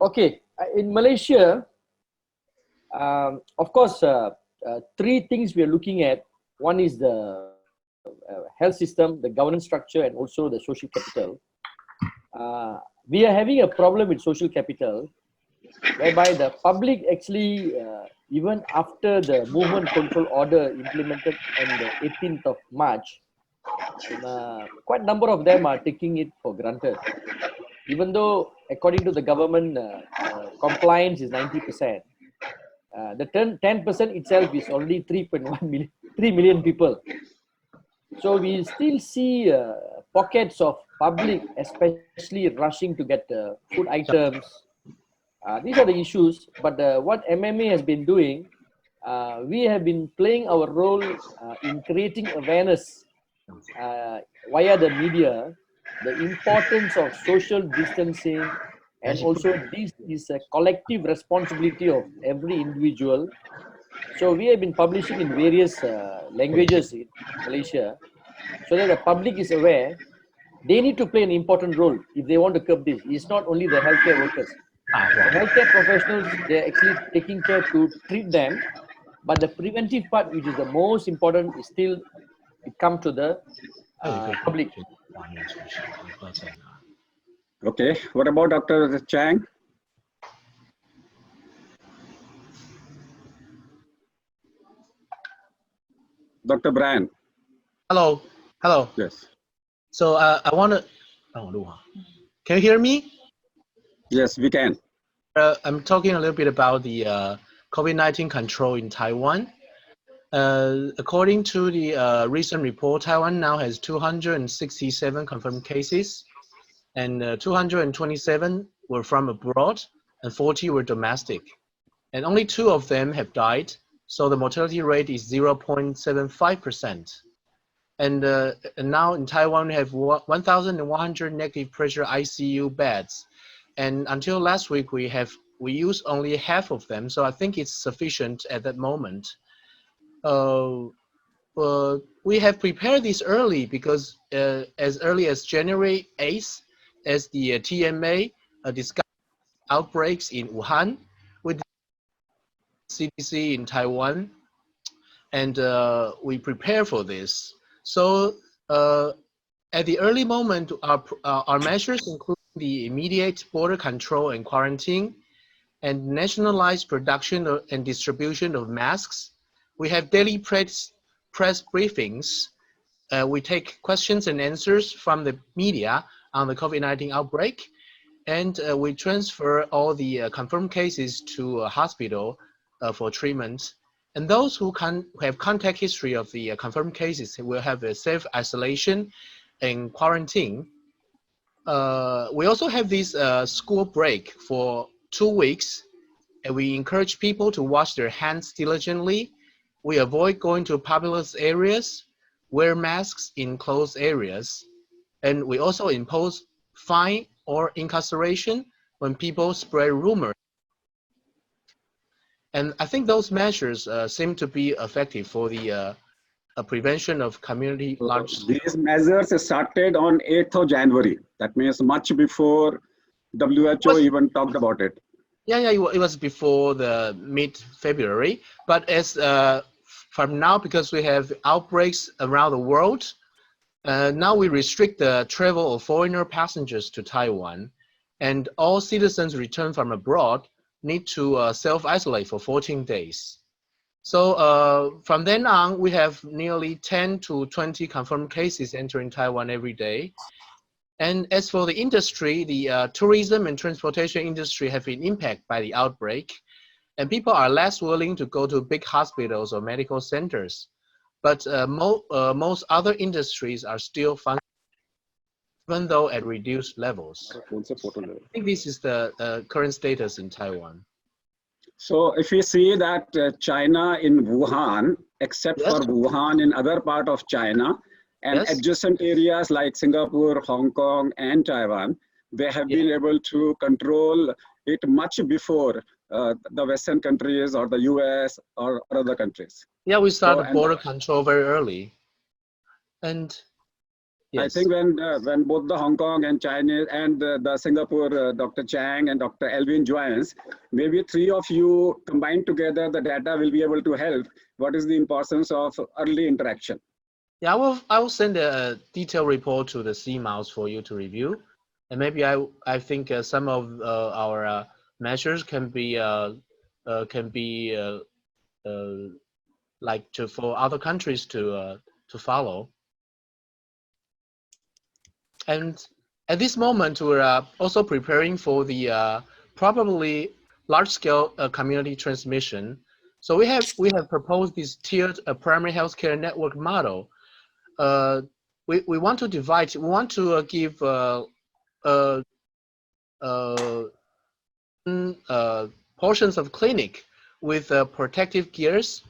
Okay, in Malaysia, of course, three things we are looking at. One is the health system, the governance structure, and also the social capital. We are having a problem with social capital, whereby the public actually, even after the movement control order implemented on the 18th of March, quite a number of them are taking it for granted. Even though, according to the government, compliance is 90%, the 10% itself is already 3.1 million, 3 million people. So we still see pockets of public, especially rushing to get food items. These are the issues. But what MMA has been doing, we have been playing our role in creating awareness via the media, the importance of social distancing, and also this is a collective responsibility of every individual. So we have been publishing in various languages in Malaysia, so that the public is aware. They need to play an important role if they want to curb this. It's not only the healthcare workers. The healthcare professionals, they're actually taking care to treat them, but the preventive part, which is the most important, is still it comes to the public. Okay, what about Dr. Chang? Dr. Brian. Hello. Yes. So I want to. Can you hear me? Yes, we can. I'm talking a little bit about the COVID-19 control in Taiwan. According to the recent report, Taiwan now has 267 confirmed cases, and 227 were from abroad, and 40 were domestic, and only 2 of them have died. So the mortality rate is 0.75%. And now in Taiwan, we have 1,100 negative pressure ICU beds. And until last week, we used only half of them. So I think it's sufficient at that moment. We have prepared this early because as early as January 8th, as the TMA discussed outbreaks in Wuhan with CDC in Taiwan, and we prepare for this. So at the early moment, our measures include the immediate border control and quarantine, and nationalized production and distribution of masks. We have daily press briefings. We take questions and answers from the media on the COVID-19 outbreak, and we transfer all the confirmed cases to a hospital for treatment. And those who have contact history of the confirmed cases will have a self-isolation and quarantine. We also have this school break for 2 weeks, and we encourage people to wash their hands diligently. We avoid going to populous areas, wear masks in closed areas, and we also impose fine or incarceration when people spread rumors. And I think those measures seem to be effective for the prevention of community large. These measures started on 8th of January. That means much before WHO even talked about it. Yeah, it was before the mid-February. But as from now, because we have outbreaks around the world, now we restrict the travel of foreigner passengers to Taiwan, and all citizens returned from abroad need to self-isolate for 14 days. So from then on, we have nearly 10 to 20 confirmed cases entering Taiwan every day. And as for the industry, the tourism and transportation industry have been impacted by the outbreak, and people are less willing to go to big hospitals or medical centers. But most other industries are still functioning, even though at reduced levels. I think this is the current status in Taiwan. So if we see that China in Wuhan, except for Wuhan in other part of China, and adjacent areas like Singapore, Hong Kong, and Taiwan, they have been able to control it much before the Western countries or the US or other countries. Yeah, we started border control very early. And I Yes. think when both the Hong Kong and Chinese and the Singapore Dr. Chang and Dr. Elvin joins, maybe three of you combined together, the data will be able to help. What is the importance of early interaction? Yeah, I will send a detailed report to the CMAAOs for you to review, and maybe I think some of our measures can be like for other countries to follow. And at this moment, we're also preparing for the probably large-scale community transmission. So we have proposed this tiered primary healthcare network model. We want to divide. We want to give portions of clinic with protective gears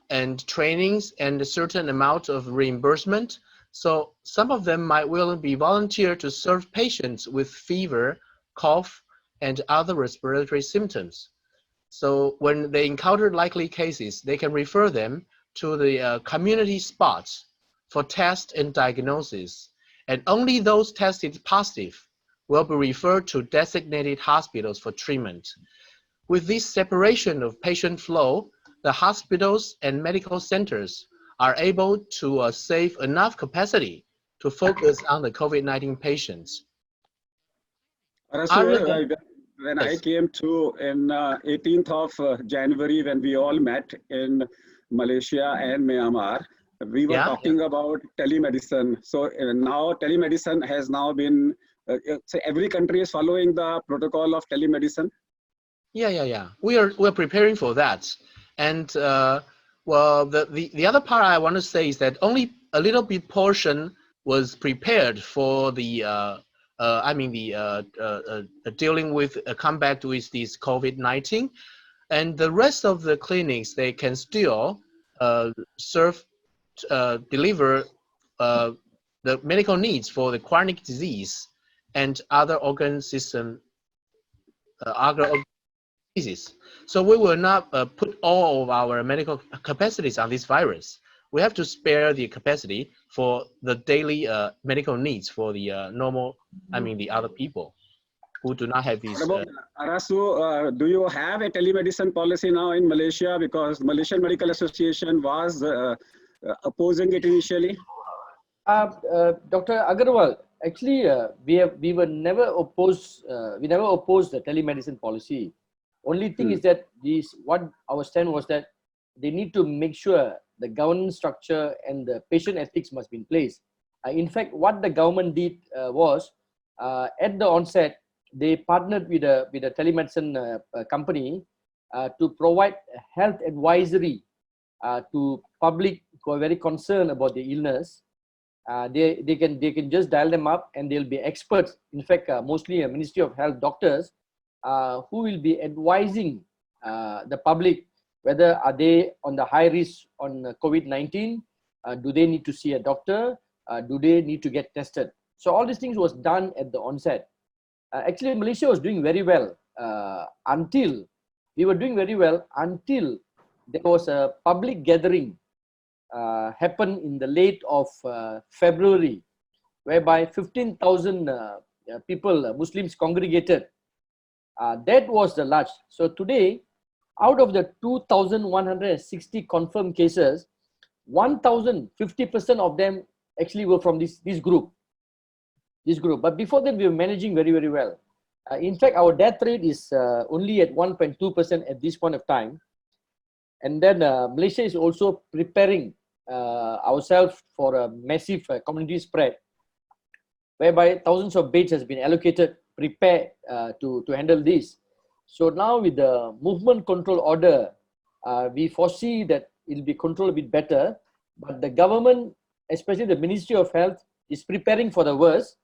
and trainings and a certain amount of reimbursement. So some of them might will be volunteer to serve patients with fever, cough, and other respiratory symptoms. So when they encounter likely cases, they can refer them to the community spots for test and diagnosis. And only those tested positive will be referred to designated hospitals for treatment. With this separation of patient flow, the hospitals and medical centers are able to save enough capacity to focus on the COVID-19 patients. Arasu, Than, when yes. I came to in 18th of January, when we all met in Malaysia and Myanmar, we were talking about telemedicine. So now telemedicine has now been, so every country is following the protocol of telemedicine. Yeah. We're preparing for that. And well, the other part I want to say is that only a little bit portion was prepared for the dealing with combat with this COVID-19, and the rest of the clinics, they can still deliver the medical needs for the chronic disease and other organ system diseases. So we will not put all of our medical capacities on this virus. We have to spare the capacity for the daily medical needs for the the other people who do not have these. Arasu, do you have a telemedicine policy now in Malaysia? Because Malaysian Medical Association was opposing it initially. Dr. Aggarwal, actually, we were never opposed. We never opposed the telemedicine policy. Only thing is that what our stand was that they need to make sure the governance structure and the patient ethics must be in place. In fact, what the government did was at the onset, they partnered with a telemedicine company to provide health advisory to public who are very concerned about the illness. They can just dial them up and they'll be experts. In fact, mostly a Ministry of Health doctors who will be advising the public whether are they on the high risk on COVID-19, do they need to see a doctor, do they need to get tested. So all these things was done at the onset. Actually, Malaysia was doing very well until there was a public gathering happened in the late of February, whereby 15,000 people, Muslims, congregated. That was the large. So today, out of the 2,160 confirmed cases, 1,050% of them actually were from this group. But before that, we were managing very, very well. In fact, our death rate is only at 1.2% at this point of time. And then Malaysia is also preparing ourselves for a massive community spread, whereby thousands of beds has been allocated, prepared to handle this. So now with the movement control order, we foresee that it will be controlled a bit better, but the government, especially the Ministry of Health, is preparing for the worst.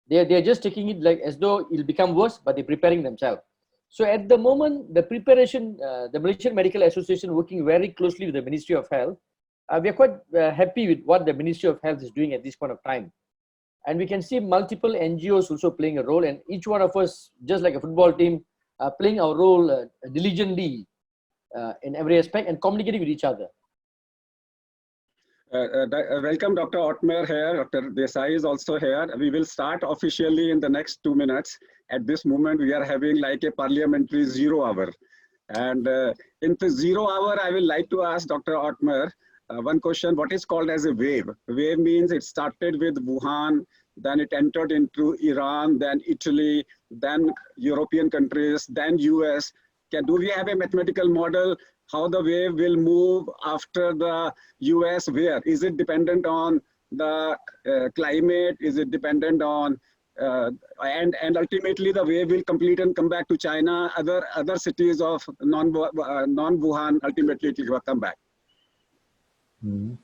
They're just taking it like as though it'll become worse, but they're preparing themselves. So at the moment, the preparation, the Malaysian Medical Association working very closely with the Ministry of Health, we are quite happy with what the Ministry of Health is doing at this point of time. And we can see multiple NGOs also playing a role, and each one of us, just like a football team, playing our role diligently in every aspect and communicating with each other. Welcome, Dr. Ottmer here. Dr. Desai is also here. We will start officially in the next 2 minutes. At this moment, we are having like a parliamentary 0 hour. And in the 0 hour, I will like to ask Dr. Ottmer one question. What is called as a wave? Wave means it started with Wuhan, then it entered into Iran, then Italy, then European countries, then US. Do we have a mathematical model how the wave will move after the US? Where? Is it dependent on the climate? Is it dependent on, and ultimately the wave will complete and come back to China, other cities of non-Wuhan, ultimately it will come back. Mm-hmm.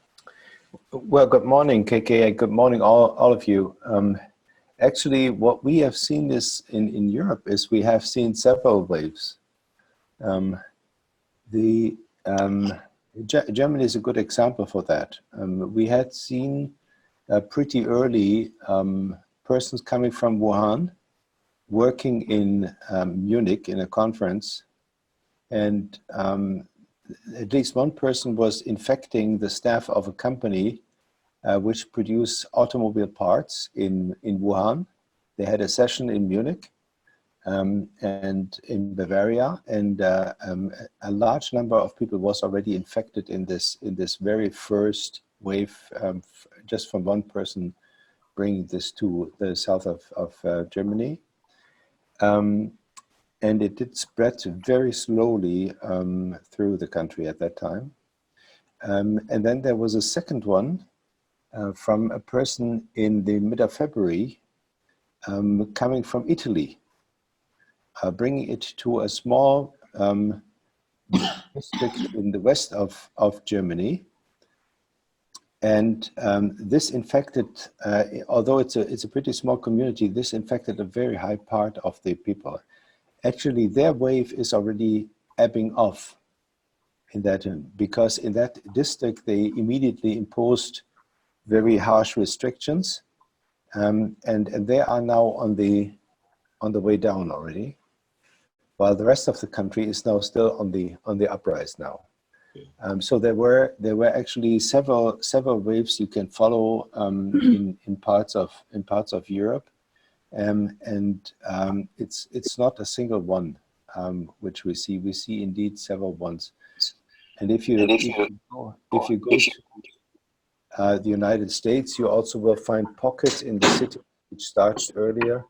Well, good morning, KK. Good morning, all of you. Actually, what we have seen is in Europe is we have seen several waves. Germany is a good example for that. We had seen pretty early persons coming from Wuhan, working in Munich in a conference, and at least one person was infecting the staff of a company which produce automobile parts in Wuhan. They had a session in Munich and in Bavaria, and a large number of people was already infected in this very first wave, just from one person bringing this to the south of Germany. And it did spread very slowly through the country at that time. And then there was a second one from a person in the mid of February coming from Italy, bringing it to a small district in the west of Germany. And this infected, although it's a pretty small community, this infected a very high part of the people. Actually, their wave is already ebbing off in that, because in that district they immediately imposed very harsh restrictions, and they are now on the way down already, while the rest of the country is now still on the uprise now. So there were actually several waves you can follow in parts of Europe. It's not a single one which we see. We see indeed several ones. And if you go to the United States, you also will find pockets in the city which started earlier,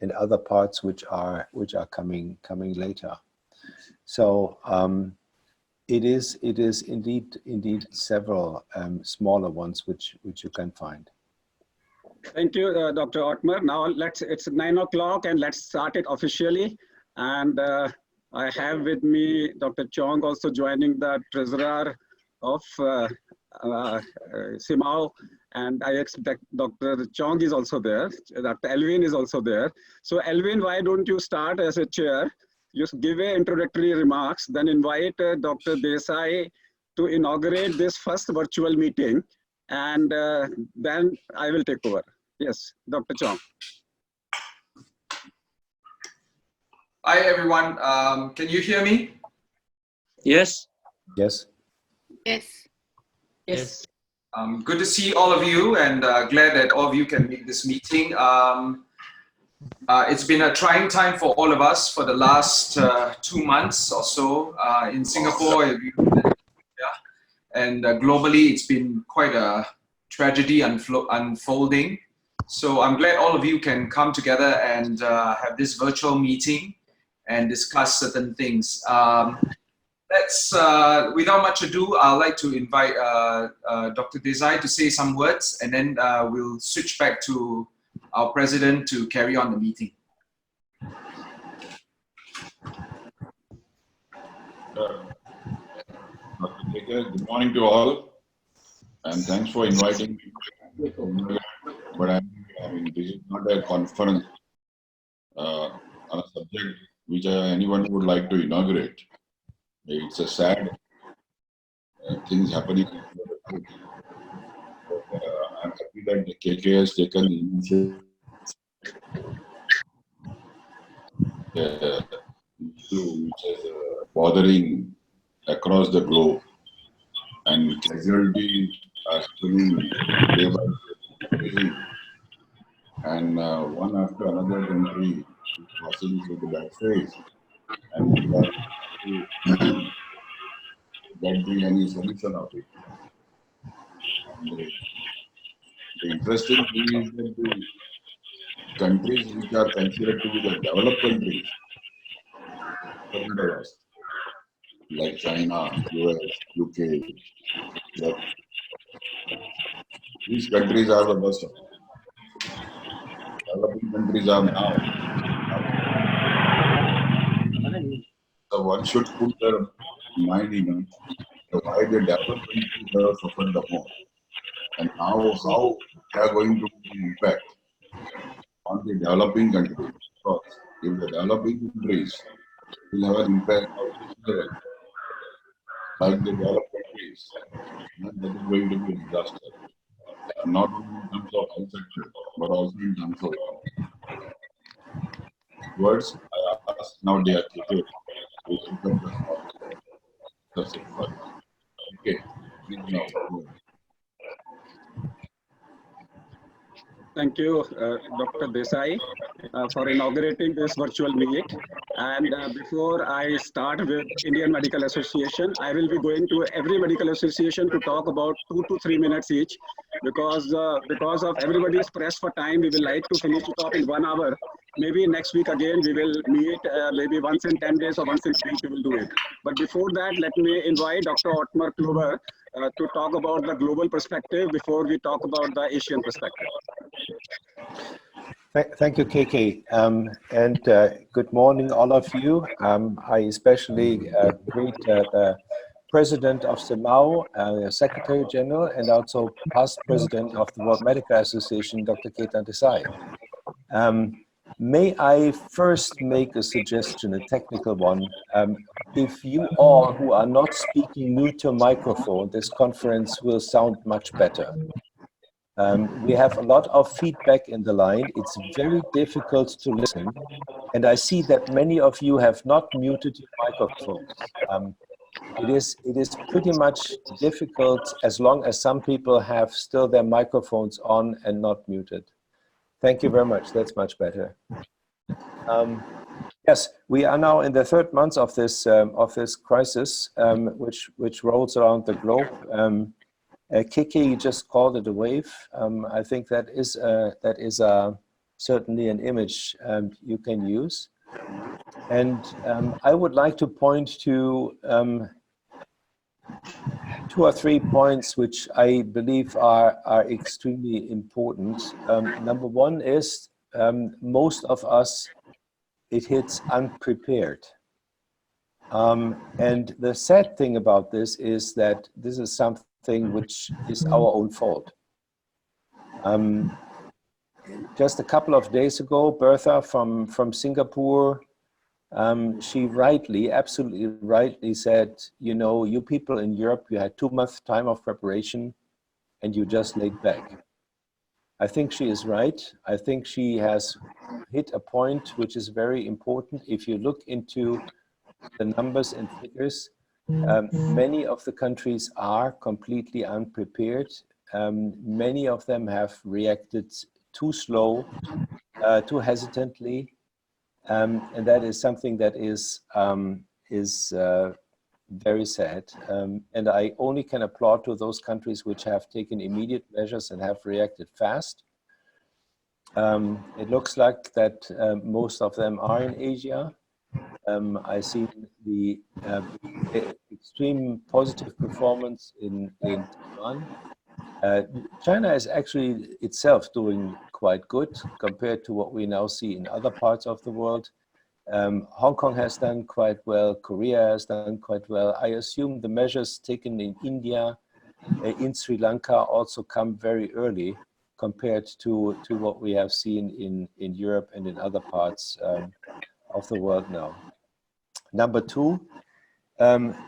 and other parts which are coming later. So it is indeed several smaller ones which you can find. Thank you, Dr. Ottmer. Now it's 9 o'clock and let's start it officially. And I have with me Dr. Chong also joining, the treasurer of CMAAO, and I expect Dr. Chong is also there. Dr. Elvin is also there. So Elvin, why don't you start as a chair? Just give a introductory remarks, then invite Dr. Desai to inaugurate this first virtual meeting, and then I will take over. Yes, Dr. Chong. Hi, everyone. Can you hear me? Yes. Yes. Yes. Yes. Good to see all of you, and glad that all of you can make this meeting. It's been a trying time for all of us for the last 2 months or so in Singapore, and globally, it's been quite a tragedy unfolding. So I'm glad all of you can come together and have this virtual meeting and discuss certain things. Let's, without much ado, I'd like to invite Dr. Desai to say some words, and then we'll switch back to our president to carry on the meeting. Dr. KK, good morning to all, and thanks for inviting me. But I mean, this is not a conference on a subject which anyone would like to inaugurate. It's a sad things happening. I'm happy that the KK has taken the initiative. Issue which is bothering across the globe, and casualties actually day by day increasing, and one after another country is passing through that phase, and we are to get any solution of it. And the interesting thing is that the countries which are considered to be the developed countries, forget the West, like China, US, UK, that these countries are the worst of it. Developing countries are now. So one should put their mind in why the developed countries have suffered the most, and now how they are going to impact on the developing countries. Because if the developing countries will have an impact of this level, like the developed countries, then that is going to be a disaster. Not only in terms of health sector, but also in terms of words. I ask now dear KK to pick up the small subject first. Okay, please now. Thank you, Dr. Desai, for inaugurating this virtual meet. And before I start with Indian Medical Association, I will be going to every medical association to talk about 2 to 3 minutes each, because of everybody's press for time, we will like to finish it off in 1 hour. Maybe next week again we will meet, maybe once in 10 days or once in a week we will do it. But before that, let me invite Dr. Ottmar Kluber to talk about the global perspective before we talk about the Asian perspective. Thank you, KK, and good morning, all of you. I especially greet the President of CMAAO, Secretary General, and also past President of the World Medical Association, Dr. KK Desai. May I first make a suggestion, a technical one? If you all who are not speaking mute your microphone, this conference will sound much better. We have a lot of feedback in the line. It's very difficult to listen. And I see that many of you have not muted your microphones. It is pretty much difficult as long as some people have still their microphones on and not muted. Thank you very much. That's much better. Yes, we are now in the 3rd month of this crisis, which rolls around the globe. KK, you just called it a wave. I think that is certainly an image you can use. And I would like to point to 2 or 3 points which I believe are extremely important. Number one is most of us, it hits unprepared. And the sad thing about this is that this is something which is our own fault. Just a couple of days ago, Bertha from Singapore, she rightly, absolutely rightly said, you know, you people in Europe, you had 2 months time of preparation and you just laid back. I think she is right. I think she has hit a point which is very important. If you look into the numbers and figures, many of the countries are completely unprepared. Many of them have reacted too slow, too hesitantly, and that is something that is very sad. And I only can applaud to those countries which have taken immediate measures and have reacted fast. It looks like that most of them are in Asia. I see the extreme positive performance in Taiwan. China is actually itself doing quite good compared to what we now see in other parts of the world. Hong Kong has done quite well. Korea has done quite well. I assume the measures taken in India, in Sri Lanka also come very early compared to what we have seen in Europe and in other parts of the world now. Number two,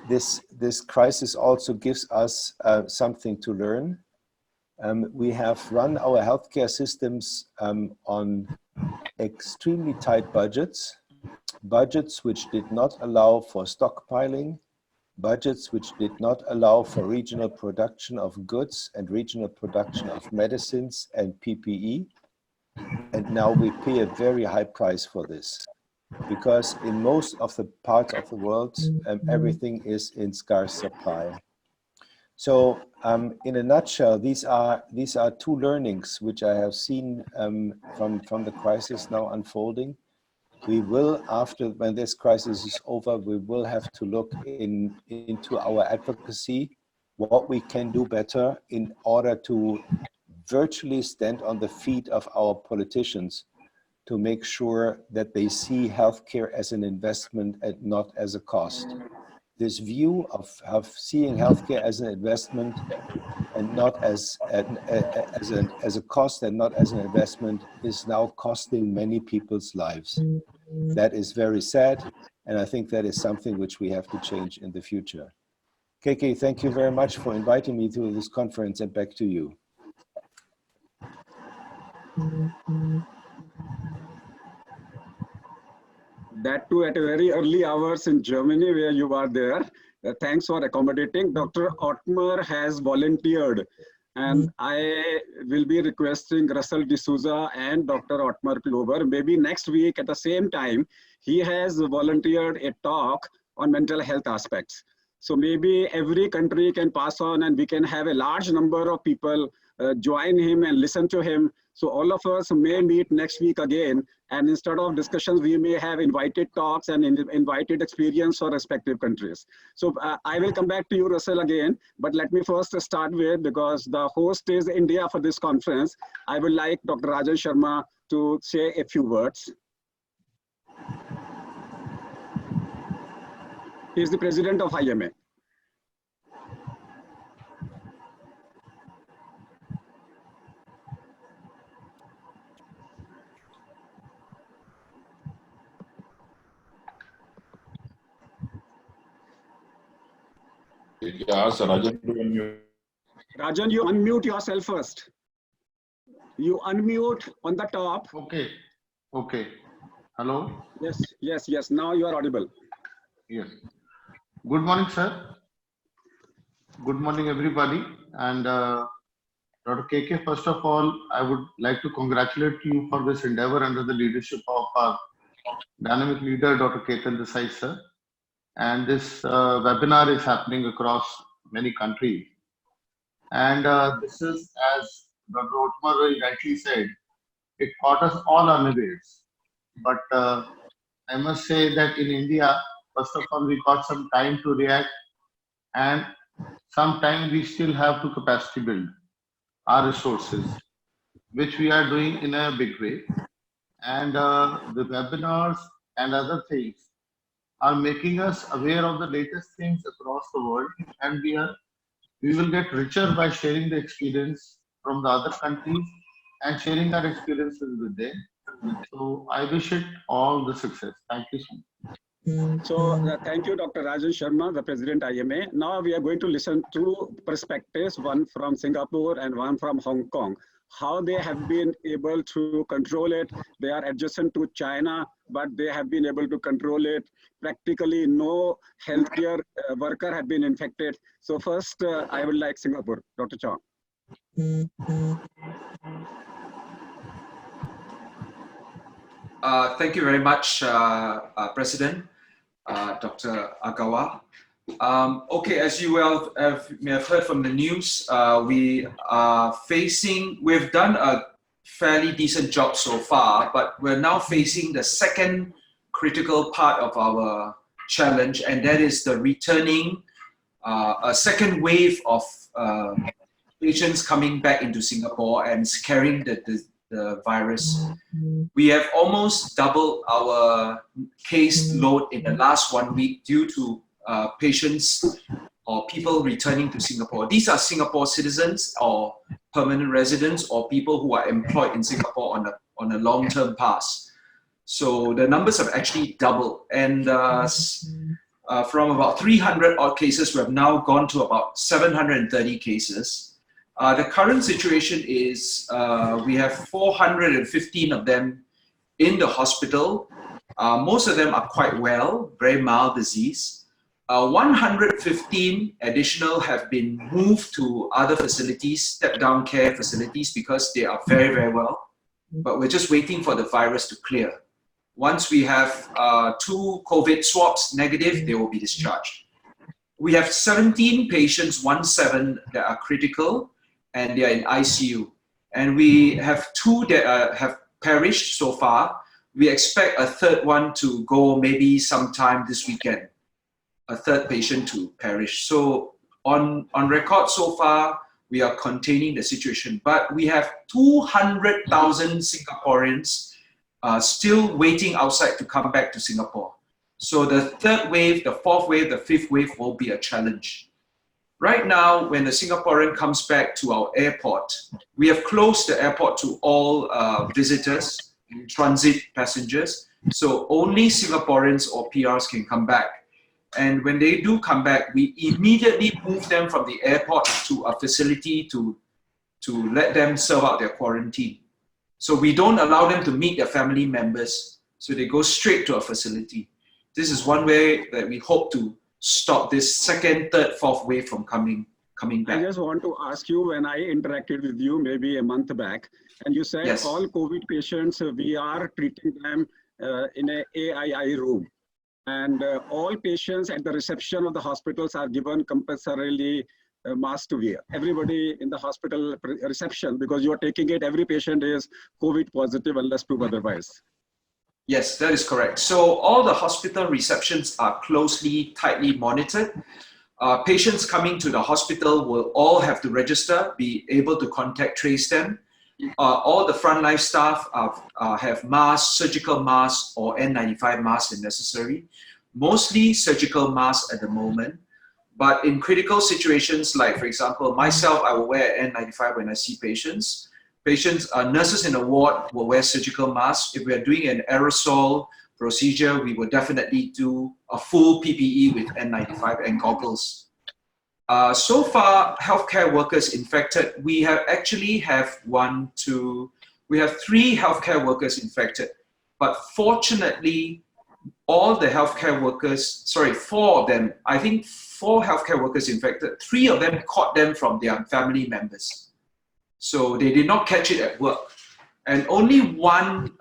this crisis also gives us something to learn. We have run our healthcare systems on extremely tight budgets which did not allow for stockpiling, budgets which did not allow for regional production of goods and regional production of medicines and PPE. And now we pay a very high price for this, because in most of the parts of the world, everything is in scarce supply. So in a nutshell, these are two learnings which I have seen from the crisis now unfolding. We will, when this crisis is over, we will have to look into our advocacy, what we can do better in order to virtually stand on the feet of our politicians to make sure that they see healthcare as an investment and not as a cost. This view of seeing healthcare as an investment and not as a cost and not as an investment is now costing many people's lives. That is very sad, and I think that is something which we have to change in the future. KK, thank you very much for inviting me to this conference, and back to you. That too at a very early hours in Germany where you are there. Thanks for accommodating. Dr. Ottmer has volunteered, and I will be requesting Russell D'Souza and Dr. Ottmer Glover, maybe next week at the same time, he has volunteered a talk on mental health aspects. So maybe every country can pass on and we can have a large number of people join him and listen to him. So all of us may meet next week again, and instead of discussions, we may have invited talks and invited experience for respective countries. So I will come back to you, Russell, again, but let me first start with, because the host is India for this conference, I would like Dr. Rajan Sharma to say a few words. He is the president of IMA. Ask Rajan to unmute. Rajan, you unmute yourself first. You unmute on the top. Okay. Okay. Hello? Yes. Now you are audible. Yes. Good morning, sir. Good morning, everybody. And Dr. KK, first of all, I would like to congratulate you for this endeavor under the leadership of our dynamic leader, Dr. Ketan Desai, sir. And this webinar is happening across many countries. And this is, as Dr. Ottmer very rightly said, it caught us all unawares. But I must say that in India, first of all, we got some time to react, and sometimes we still have to capacity build our resources, which we are doing in a big way. And the webinars and other things are making us aware of the latest things across the world, and we will get richer by sharing the experience from the other countries and sharing our experiences with them. So I wish it all the success. Thank you so much. So thank you, Dr. Rajan Sharma, the President IMA. Now we are going to listen to perspectives, one from Singapore and one from Hong Kong. How they have been able to control it. They are adjacent to China, but they have been able to control it. Practically no healthcare worker have been infected. So first, I would like Singapore, Dr. Chong. Thank you very much, President Dr. Aggarwal. Okay, as you may have heard from the news, we've done a fairly decent job so far, but we're now facing the second critical part of our challenge, and that is the returning, a second wave of patients coming back into Singapore and carrying the virus. We have almost doubled our case load in the last 1 week due to patients or people returning to Singapore. These are Singapore citizens or permanent residents or people who are employed in Singapore on a long-term pass. So the numbers have actually doubled, and from about 300 odd cases, we have now gone to about 730 cases. The current situation is we have 415 of them in the hospital. Most of them are quite well, very mild disease. 115 additional have been moved to other facilities, step-down care facilities, because they are very, very well. But we're just waiting for the virus to clear. Once we have 2 COVID swabs negative, they will be discharged. We have 17 patients, 17, that are critical, and they are in ICU. And we have 2 that have perished so far. We expect a third one to go maybe sometime this weekend, a third patient to perish. So on record so far, we are containing the situation. But we have 200,000 Singaporeans still waiting outside to come back to Singapore. So the third wave, the fourth wave, the fifth wave will be a challenge. Right now, when the Singaporean comes back to our airport, we have closed the airport to all visitors and transit passengers. So only Singaporeans or PRs can come back. And when they do come back, we immediately move them from the airport to a facility to let them serve out their quarantine. So we don't allow them to meet their family members. So they go straight to a facility. This is one way that we hope to stop this second, third, fourth wave from coming back. I just want to ask you, when I interacted with you maybe a month back, and you said Yes. all COVID patients, we are treating them in a AII room. And all patients at the reception of the hospitals are given compulsorily mask to wear. Everybody in the hospital reception, because you are taking it, every patient is COVID positive unless proved otherwise. Yes, that is correct. So all the hospital receptions are closely, tightly monitored. Patients coming to the hospital will all have to register, be able to contact trace them. All the frontline staff have masks, surgical masks, or N95 masks if necessary. Mostly surgical masks at the moment. But in critical situations, like for example, myself, I will wear N95 when I see patients. Nurses in the ward will wear surgical masks. If we are doing an aerosol procedure, we will definitely do a full PPE with N95 and goggles. So far, healthcare workers infected, we have 3 healthcare workers infected. But fortunately, all the healthcare workers, 4 of them, I think 4 healthcare workers infected, 3 of them caught them from their family members. So they did not catch it at work. And only one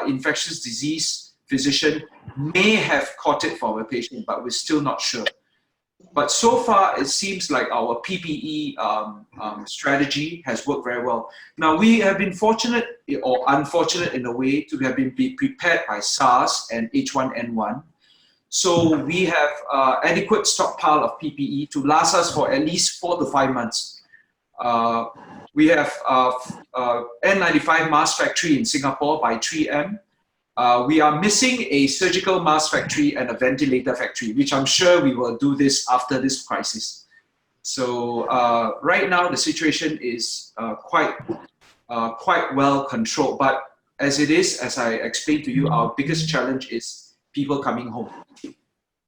infectious disease physician may have caught it from a patient, but we're still not sure. But so far, it seems like our PPE strategy has worked very well. Now, we have been fortunate or unfortunate in a way to have been prepared by SARS and H1N1. So we have adequate stockpile of PPE to last us for at least 4 to 5 months. We have N95 mask factory in Singapore by 3M. We are missing a surgical mask factory and a ventilator factory, which I'm sure we will do this after this crisis. So right now the situation is quite well controlled. But as it is, as I explained to you, our biggest challenge is people coming home.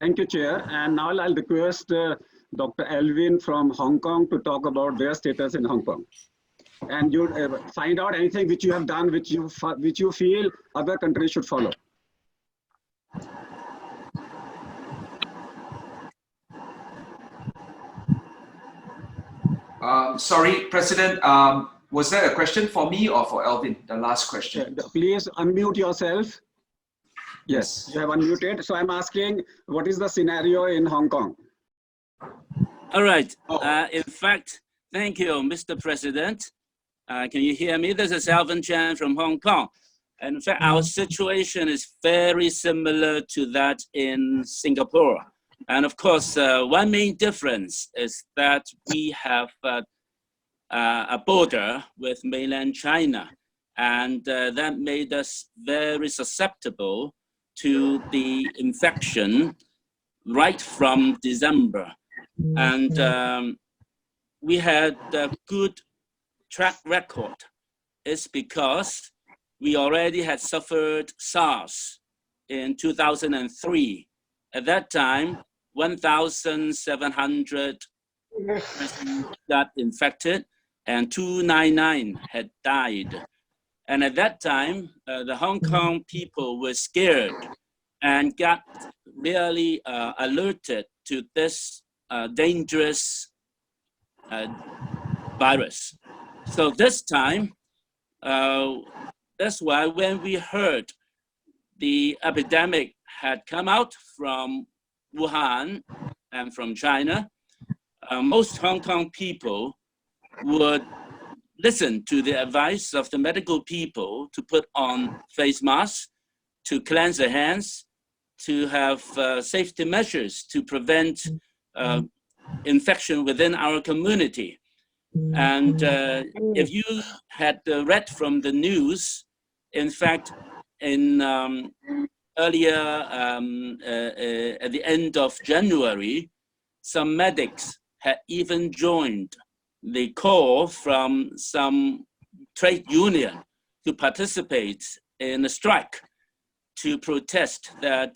Thank you, Chair. And now I'll request Dr. Alvin from Hong Kong to talk about their status in Hong Kong. And you find out anything which you have done, which you feel other countries should follow. Sorry, President, was that a question for me or for Alvin, the last question? Please unmute yourself. Yes, you have unmuted. So I'm asking, what is the scenario in Hong Kong? All right. In fact, thank you, Mr. President. Can you hear me? This is Alvin Chan from Hong Kong. And in fact, our situation is very similar to that in Singapore. And of course, one main difference is that we have a border with mainland China. And that made us very susceptible to the infection right from December. And we had a good track record. It's because we already had suffered SARS in 2003. At that time, 1,700 persons got infected and 299 had died. And at that time, the Hong Kong people were scared and got really alerted to this dangerous virus. So this time, that's why when we heard the epidemic had come out from Wuhan and from China, most Hong Kong people would listen to the advice of the medical people to put on face masks, to cleanse their hands, to have safety measures to prevent infection within our community. And if you had read from the news, in fact, in earlier at the end of January, some medics had even joined the call from some trade union to participate in a strike to protest that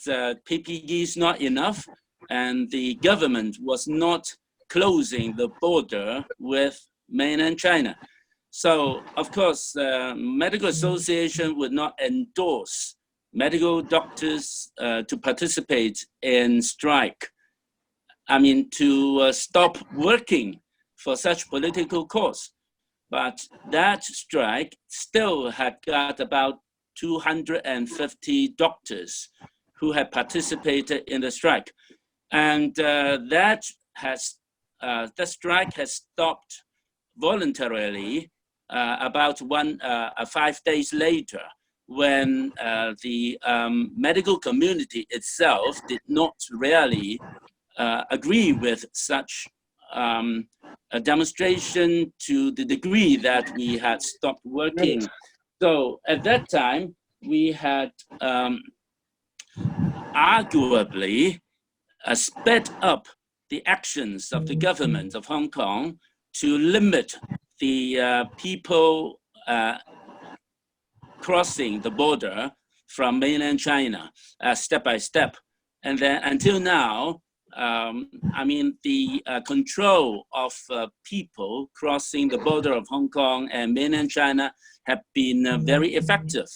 PPE is not enough and the government was not closing the border with mainland China. So, of course, medical association would not endorse medical doctors to participate in strike. I mean, to stop working for such political cause. But that strike still had got about 250 doctors who had participated in the strike. And that strike has stopped voluntarily about 5 days later, when the medical community itself did not really agree with such a demonstration to the degree that we had stopped working. So at that time, we had arguably sped up the actions of the government of Hong Kong to limit the people crossing the border from mainland China step by step. And then until now, I mean, the control of people crossing the border of Hong Kong and mainland China have been very effective.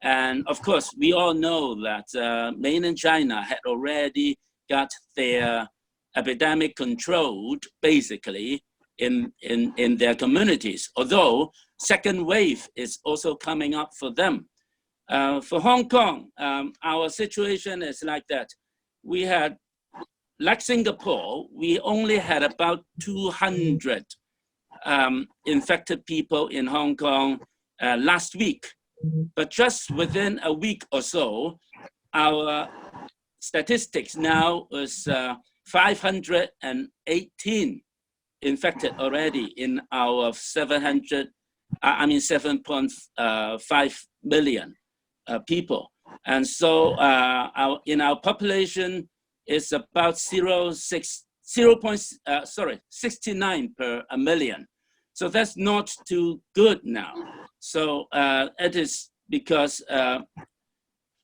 And of course, we all know that mainland China had already got their epidemic controlled, basically, in their communities, although second wave is also coming up for them. For Hong Kong, our situation is like that. We had, like Singapore, we only had about 200 infected people in Hong Kong last week. But just within a week or so, our statistics now is 518 infected already in our 7.5 million people. And so in our population, it's about 69 per a million. So that's not too good now. So it is because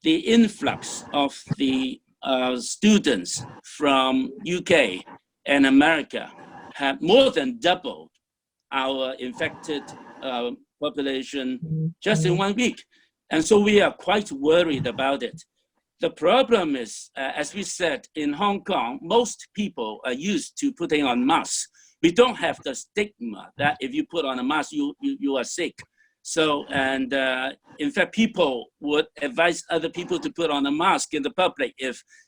the influx of the students from UK and America have more than doubled our infected population just in 1 week. And so we are quite worried about it. The problem is, as we said, in Hong Kong, most people are used to putting on masks. We don't have the stigma that if you put on a mask, you are sick. So, and in fact, people would advise other people to put on a mask in the public,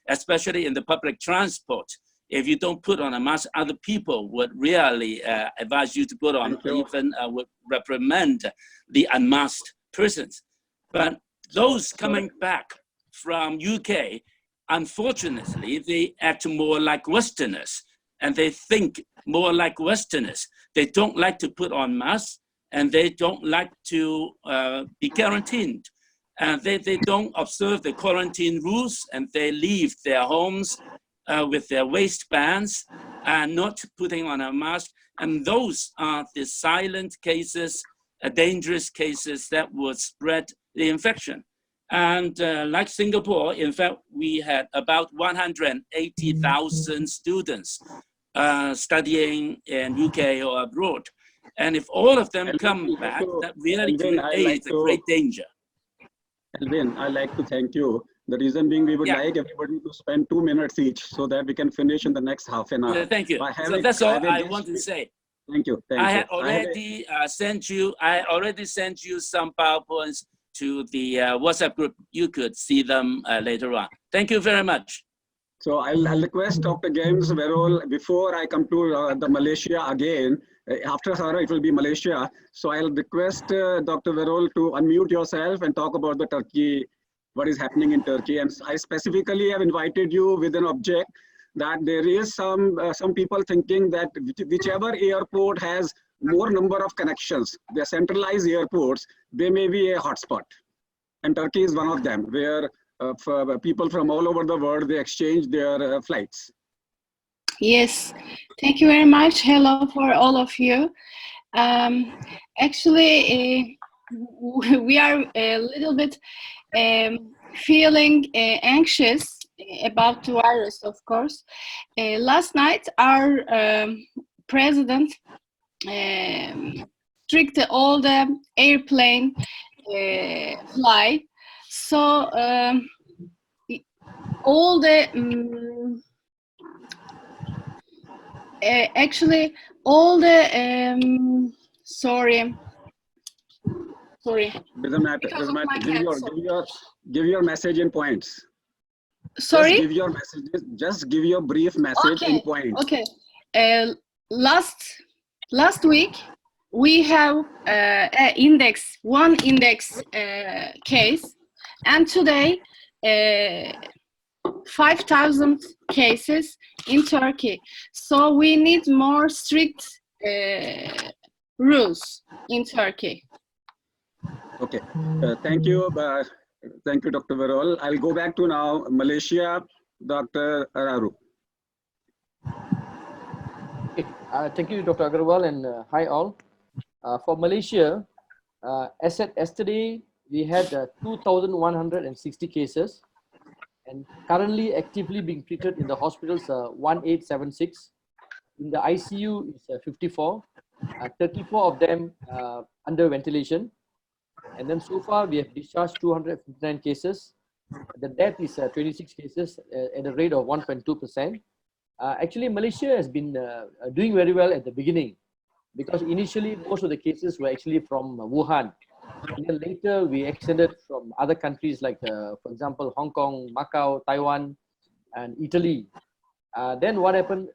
especially in the public transport. If you don't put on a mask, other people would really advise you to put on, even would reprimand the unmasked persons. But those coming back from UK, unfortunately, they act more like Westerners and they think more like Westerners. They don't like to put on masks and they don't like to be quarantined. And they don't observe the quarantine rules and they leave their homes with their waistbands and not putting on a mask. And those are the silent cases, dangerous cases that would spread the infection. And like Singapore, in fact, we had about 180,000 students studying in UK or abroad. And if all of them come back, that really creates a great danger. Alvin, I'd like to thank you The reason being, we would Yeah. like everybody to spend 2 minutes each so that we can finish in the next half an hour. Thank you. By So having- that's all having I this- want to say. Thank you. Thank I you. had already sent you. I already sent you some PowerPoints to the WhatsApp group. You could see them later on. Thank you very much. So I'll request Dr. James Verol, before I come to the Malaysia again, after her it will be Malaysia. So I'll request Dr. Verol to unmute yourself and talk about the Turkey, what is happening in Turkey. And I specifically have invited you with an object that there is some people thinking that whichever airport has more number of connections, the centralized airports, they may be a hotspot. And Turkey is one of them, where for people from all over the world, they exchange their flights. Yes, thank you very much. Hello for all of you. Actually, we are a little bit feeling anxious about the virus, of course. Last night, our president restricted all the airplane fly. So all the actually all the sorry. Doesn't matter. Because Doesn't of my matter. Give your message in points. Sorry. Just give your messages. Just give your brief message in points. Okay. Last week we have one index case, and today 5,000 cases in Turkey. So we need more strict rules in Turkey. Okay. Thank you. Thank you, Dr. Verol. I'll go back to now Malaysia, Dr. Araru. Thank you, Dr. Aggarwal, and hi all. For Malaysia, as at yesterday, we had 2,160 cases, and currently actively being treated in the hospitals 1876. In the ICU is 54, 34 of them under ventilation, and then so far we have discharged 259 cases. The death is 26 cases at a rate of 1.2%. Actually, Malaysia has been doing very well at the beginning, because initially most of the cases were actually from Wuhan. And then later we extended from other countries like, for example, Hong Kong, Macau, Taiwan, and Italy. Then what happened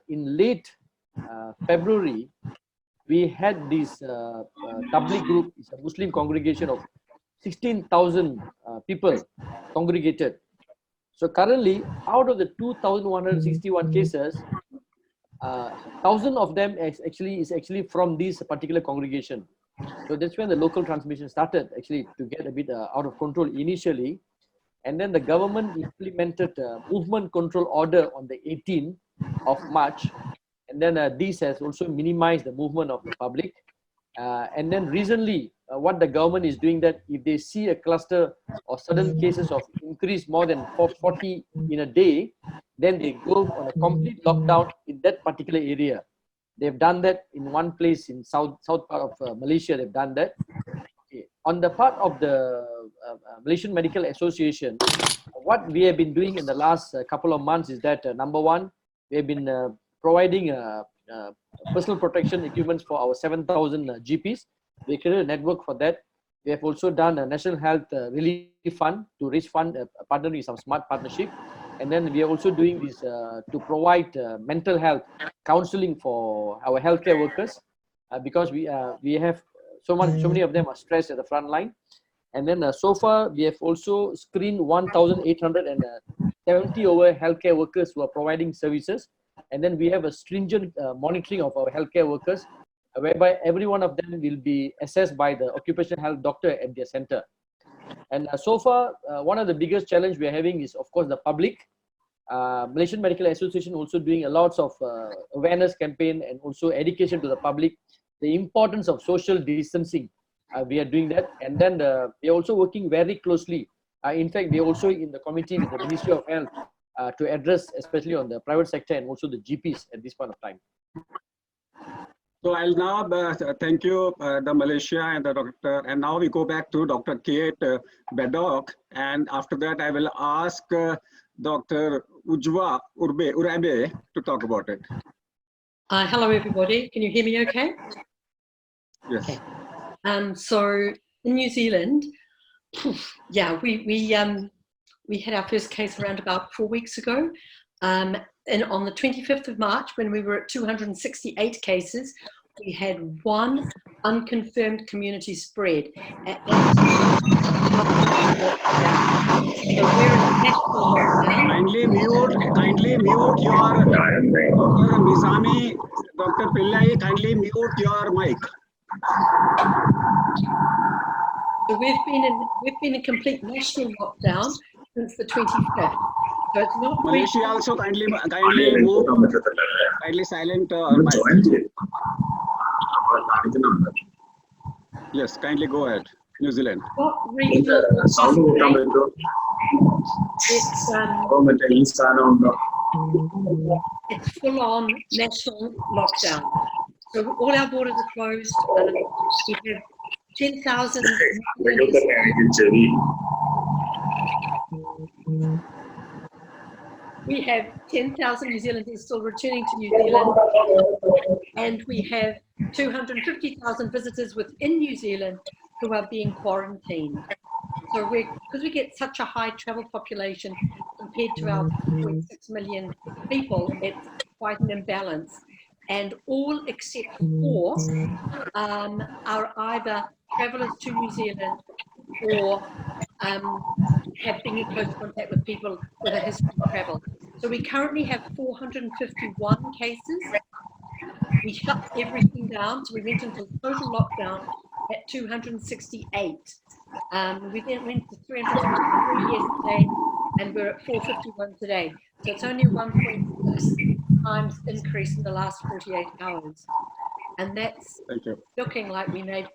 in late February, we had this Tabligh group, it's a Muslim congregation of 16,000 people congregated. So currently, out of the 2,161 cases, 1,000 of them is actually from this particular congregation. So that's when the local transmission started actually to get a bit out of control initially. And then the government implemented a movement control order on the 18th of March. And then this has also minimized the movement of the public. And then recently, what the government is doing, that if they see a cluster or sudden cases of increase more than 40 in a day, then they go on a complete lockdown in that particular area. They've done that in one place in south part of Malaysia. They've done that. Okay. On the part of the Malaysian Medical Association, what we have been doing in the last couple of months is that number one, we have been providing personal protection equipment for our 7,000 GPs. We created a network for that. We have also done a National Health Relief Fund to raise fund, partnering with some smart partnership. And then we are also doing this to provide mental health counseling for our healthcare workers, because we have so many of them are stressed at the front line. And then so far we have also screened 1,870 over healthcare workers who are providing services. And then we have a stringent monitoring of our healthcare workers, whereby every one of them will be assessed by the occupational health doctor at their center. And so far, one of the biggest challenge we are having is, of course, the public. Malaysian Medical Association also doing a lots of awareness campaign and also education to the public, the importance of social distancing. We are doing that. And then we are also working very closely. In fact, we are also in the committee with the Ministry of Health to address, especially on the private sector and also the GPs at this point of time. So I'll now thank you, the Malaysia and the doctor. And now we go back to Dr. Kate Bedok. And after that, I will ask Dr. Ujwa Urabe to talk about it. Hello, everybody. Can you hear me okay? Yes. Okay. So in New Zealand, yeah, we had our first case around about 4 weeks ago. And on the 25th of March, when we were at 268 cases, we had 1 unconfirmed community spread. So we're in national lockdown. Kindly mute your Dr. Nizami, Dr. Pillai, kindly mute your mic. So we've been in complete national lockdown since the 25th. So it's not Malaysia also kindly move, kindly silent mic. Yes, kindly go ahead. New Zealand. What regional it's full on national lockdown. So all our borders are closed. We have 10,000. We have 10,000 New Zealanders still returning to New Zealand, and we have 250,000 visitors within New Zealand who are being quarantined. So because we get such a high travel population compared to our 2.6 million people, it's quite an imbalance. And all except 4 are either travellers to New Zealand or have been in close contact with people with a history of travel. So we currently have 451 cases. We shut everything down, so we went into total lockdown at 268. We then went to 353 yesterday, and we're at 451 today. So it's only 1.6 times increase in the last 48 hours. And that's looking like we may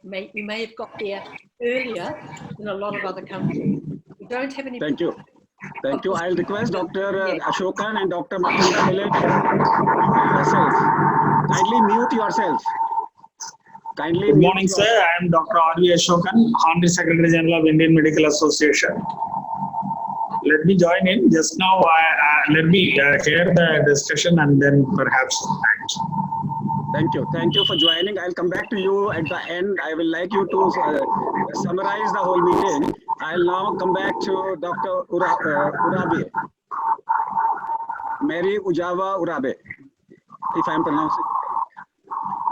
have got there earlier than a lot of other countries. We don't have any. Thank you. Thank you. I'll request Dr. Ashokan and Dr. Makinda Pillai to mute yourself. Kindly mute yourself. Kindly. Good morning, sir. I am Dr. R.V. Ashokan, Honorary Secretary General of Indian Medical Association. Let me join in. Just now, let me hear the discussion and then perhaps act. Thank you. Thank you for joining. I'll come back to you at the end. I will like you to summarize the whole meeting. I'll now come back to Dr. Urabe. Mary Ujawa Urabe, if I'm pronouncing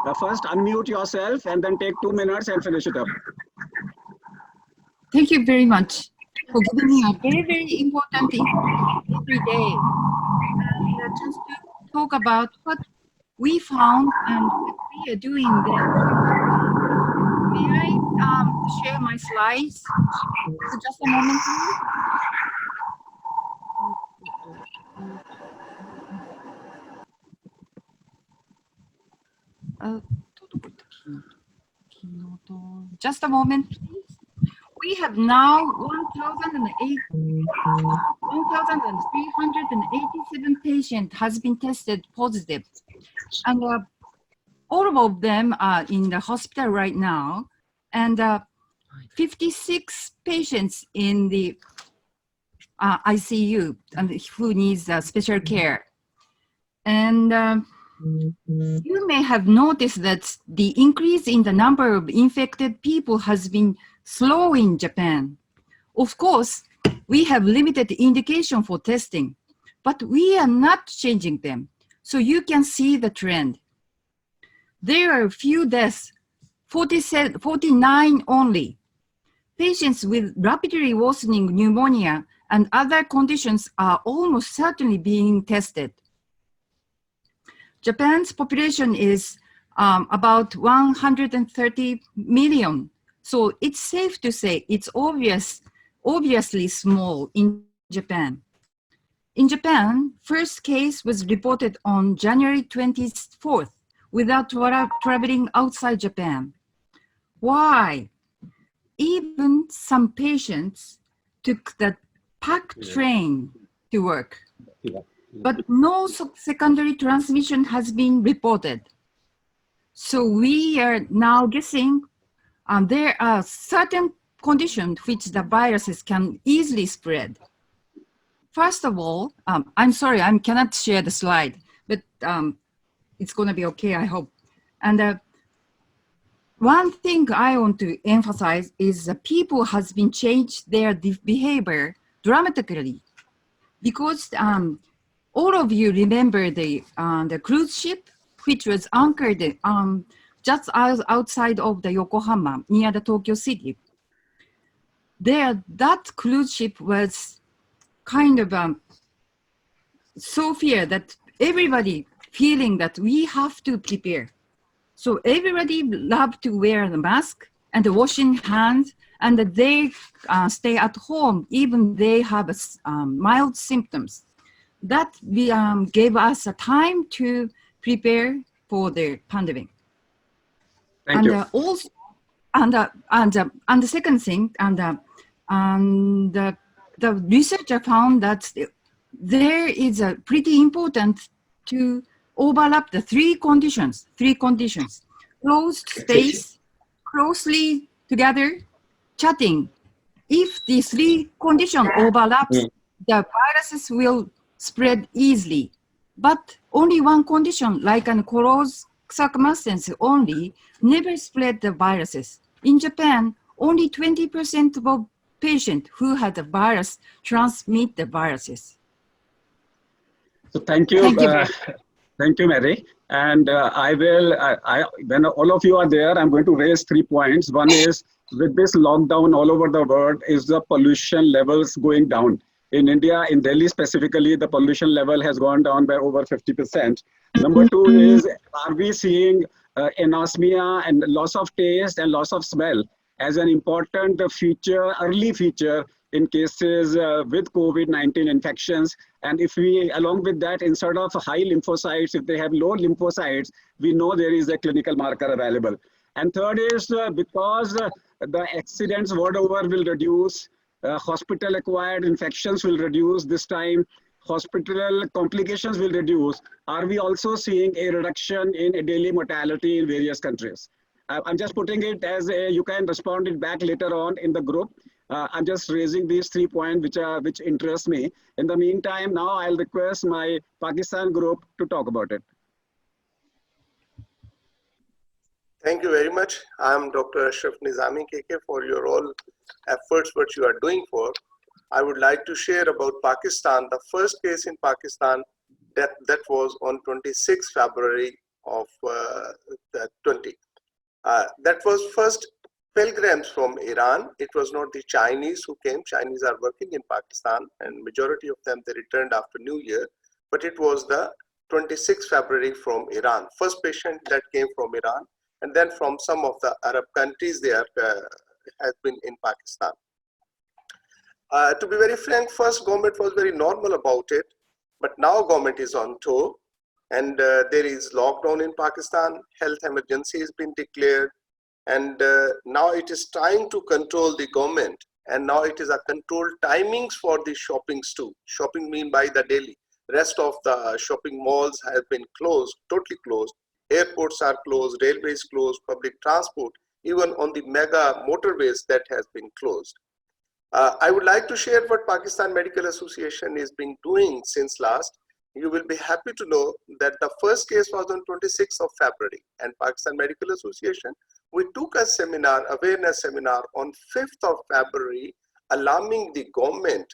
it. First, unmute yourself and then take 2 minutes and finish it up. Thank you very much for giving me a very, very important information every day. And just to talk about what we found and what we are doing there. May I share my slides for just a moment, please? Just a moment, please. We have now 1,387 patients has been tested positive, and all of them are in the hospital right now, and 56 patients in the ICU and who needs special care. And you may have noticed that the increase in the number of infected people has been slow in Japan. Of course, we have limited indication for testing, but we are not changing them. So you can see the trend. There are a few deaths, 49 only. Patients with rapidly worsening pneumonia and other conditions are almost certainly being tested. Japan's population is about 130 million. So it's safe to say it's obviously small in Japan. In Japan, first case was reported on January 24th without traveling outside Japan. Why? Even some patients took the packed train to work, but no secondary transmission has been reported. So we are now guessing there are certain conditions which the viruses can easily spread. First of all, I'm sorry, I cannot share the slide, but it's going to be okay, I hope. And one thing I want to emphasize is that people has been changed their behavior dramatically, because all of you remember the cruise ship which was anchored just outside of the Yokohama near the Tokyo city. There, that cruise ship was kind of so fear that everybody feeling that we have to prepare. So everybody love to wear the mask and washing hands, and they stay at home even they have mild symptoms. That gave us a time to prepare for the pandemic. Thank you. Also, and the second thing, the researcher found that there is a pretty important to overlap the three conditions. Closed space, closely together, chatting. If these three conditions overlaps, the viruses will spread easily. But only one condition, like an closed circumstance only, never spread the viruses. In Japan, only 20% of patients who had the virus transmit the viruses. So thank you. Thank you, Mary. And I will, when all of you are there, I'm going to raise 3 points. One is, with this lockdown all over the world, is the pollution levels going down. In India, in Delhi specifically, the pollution level has gone down by over 50%. Number 2 is, are we seeing anosmia and loss of taste and loss of smell as an important feature, early feature in cases with COVID-19 infections? And if we, along with that, instead of high lymphocytes, if they have low lymphocytes, we know there is a clinical marker available. And third is because the accidents world over will reduce, hospital-acquired infections will reduce this time, hospital complications will reduce. Are we also seeing a reduction in daily mortality in various countries? I'm just putting it as a, you can respond it back later on in the group. I'm just raising these 3 points which interest me. In the meantime, now I'll request my Pakistan group to talk about it. Thank you very much. I'm Dr. Ashraf Nizami KK for your all efforts what you are doing for. I would like to share about Pakistan. The first case in Pakistan that was on 26 February of 20. That was first pilgrims from Iran. It was not the Chinese who came. Chinese are working in Pakistan and majority of them they returned after New Year. But it was the 26 February from Iran. First patient that came from Iran, and then from some of the Arab countries there has been in Pakistan. To be very frank, first government was very normal about it, but now government is on tour, and there is lockdown in Pakistan. Health emergency has been declared, and now it is trying to control the government, and now it is a controlled timings for the shoppings too. Shopping mean by the daily. Rest of the shopping malls have been closed, totally closed. Airports are closed, railways closed, public transport, even on the mega motorways that has been closed. I would like to share what Pakistan Medical Association is being doing since last. You will be happy to know that the first case was on 26th of February, and Pakistan Medical Association, we took a seminar, awareness seminar on 5th of February, alarming the government,